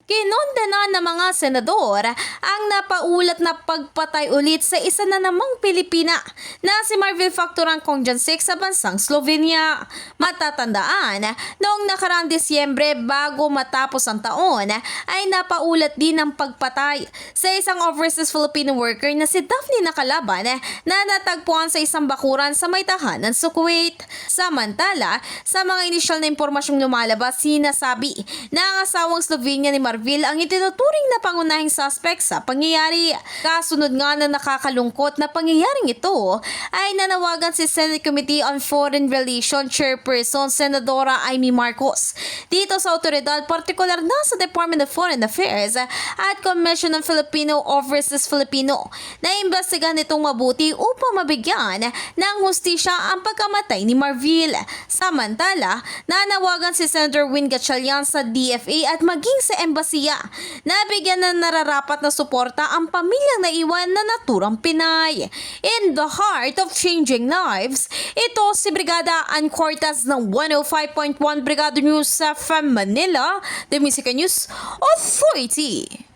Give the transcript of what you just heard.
Kinondena ng mga senador ang napaulat na pagpatay ulit sa isa na namang Pilipina na si Marvil Facturan Kongjansik sa bansang Slovenia. Matatandaan, noong nakaraang Disyembre bago matapos ang taon ay napaulat din ang pagpatay sa isang overseas Filipino worker na si Daphne Nakalaban na natagpuan sa isang bakuran sa may tahanan sa Kuwait. Samantala, sa mga inisyal na impormasyong lumalabas, sinasabi na ang asawang Slovenia ni Marvil ang itinuturing na pangunahing suspect sa pangyayari. Kasunod nga na nakakalungkot na pangyayaring ito ay nanawagan si Senate Committee on Foreign Relations Chairperson Senadora Amy Marcos dito sa otoridad, partikular na sa Department of Foreign Affairs at Commission on Filipino Overseas Filipino na imbestigahan itong mabuti upang mabigyan ng hustisya ang pagkamatay ni Marvil. Samantala, nanawagan si Senator Win Gatchalian sa DFA at maging sa embasiya na bigyan ng nararapat na suporta ang pamilyang naiwan na naturang Pinay. In the heart of changing lives, ito si Brigada Ann Cortez ng 105.1 Brigada News sa Manila, The Music News Authority.